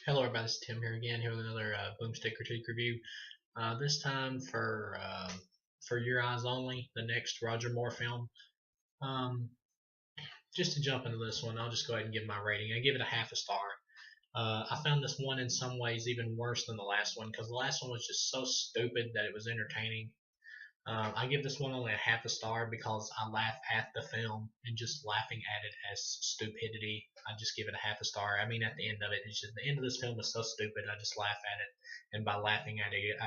Hello everybody, this is Tim here again, here with another BoomStick critique review. This time for your eyes only, the next Roger Moore film. Um, just to jump into this one, I'll just go ahead and give my rating. I give it a half a star. I found this one in some ways even worse than the last one because the last one was just so stupid that it was entertaining. I give this one only a half a star because I laugh at the film and just laughing at it as stupidity. I just give it a half a star. I mean, at the end of it, it's just the end of this film is so stupid. I just laugh at it, and by laughing at it,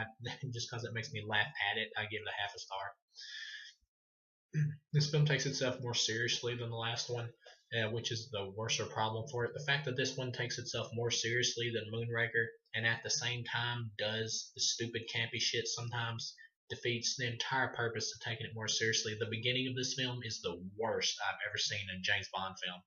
just because it makes me laugh at it, I give it a half a star. This film takes itself more seriously than the last one, which is the worser problem for it. The fact that this one takes itself more seriously than Moonraker, and at the same time does the stupid campy shit sometimes, defeats the entire purpose of taking it more seriously. The beginning of this film is the worst I've ever seen in a James Bond film.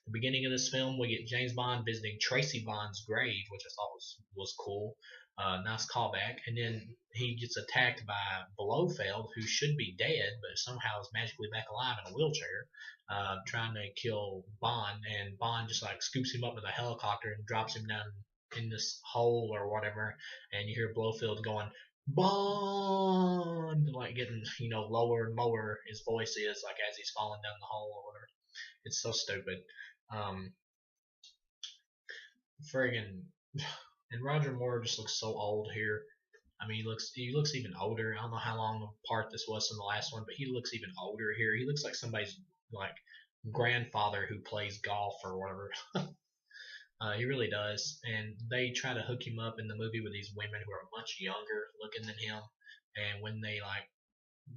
The beginning of this film, we get James Bond visiting Tracy Bond's grave, which I thought was cool. Nice callback. And then he gets attacked by Blofeld, who should be dead, but somehow is magically back alive in a wheelchair, trying to kill Bond. And Bond just like scoops him up with a helicopter and drops him down in this hole or whatever. And you hear Blofeld going, Bond, like getting lower and lower his voice is like as he's falling down the hole or whatever. It's so stupid. Um, Friggin' and Roger Moore just looks so old here. I mean, he looks even older. I don't know how long apart this was from the last one, but he looks even older here. He looks like somebody's like grandfather who plays golf or whatever. He really does. And they try to hook him up in the movie with these women who are much younger looking than him. And when they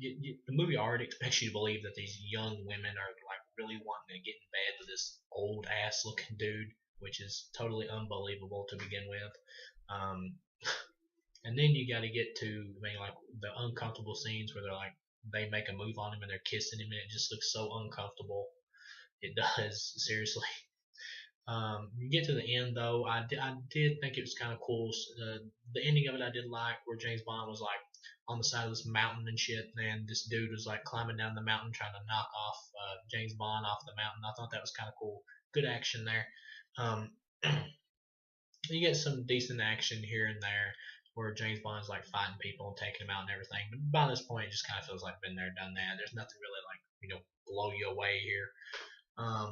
the movie already expects you to believe that these young women are like really wanting to get in bed with this old ass looking dude, which is totally unbelievable to begin with. Um, and then you got to get to like the uncomfortable scenes where they make a move on him and they're kissing him and it just looks so uncomfortable. It does seriously. You get to the end though, I did think it was kind of cool. The ending of it I did like, where James Bond was like on the side of this mountain and shit, and this dude was like climbing down the mountain trying to knock off James Bond off the mountain. I thought that was kind of cool. Good action there. Um, you get some decent action here and there where James Bond's like fighting people and taking them out and everything. But by this point, it just kind of feels like been there, done that. There's nothing really like blow you away here. Um,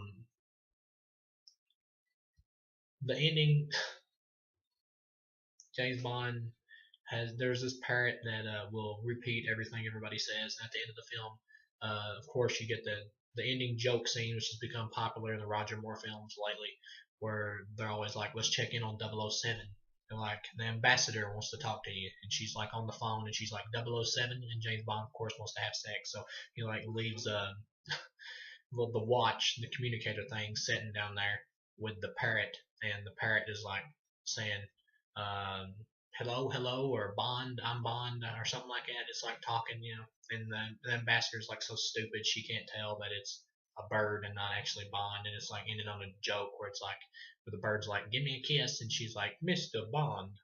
the ending, James Bond there's this parrot that will repeat everything everybody says. And at the end of the film, of course, you get the ending joke scene, which has become popular in the Roger Moore films lately, where they're always like, "Let's check in on 007." And like the ambassador wants to talk to you, and she's like on the phone, and she's like 007, and James Bond, of course, wants to have sex, so he like leaves the watch, the communicator thing, sitting down there with the parrot, and the parrot is like saying, um, "Hello, hello," or "Bond, I'm Bond," or something like that. It's like talking, and the ambassador's like so stupid she can't tell that it's a bird and not actually Bond, and it's like ended on a joke where it's like, where the bird's like, "Give me a kiss," and she's like, "Mr. Bond."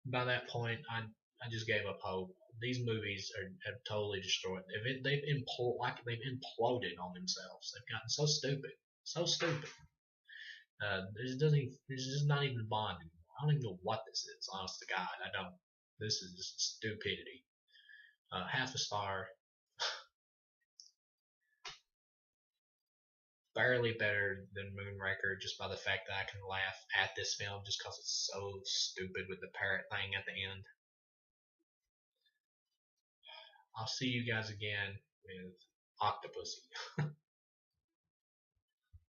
By that point, I just gave up hope. These movies have totally destroyed. They've imploded on themselves. They've gotten so stupid, so stupid. This is not even Bond anymore. I don't even know what this is. Honest to God, I don't. This is just stupidity. Half a star, barely better than Moonraker, just by the fact that I can laugh at this film just because it's so stupid with the parrot thing at the end. I'll see you guys again with Octopussy.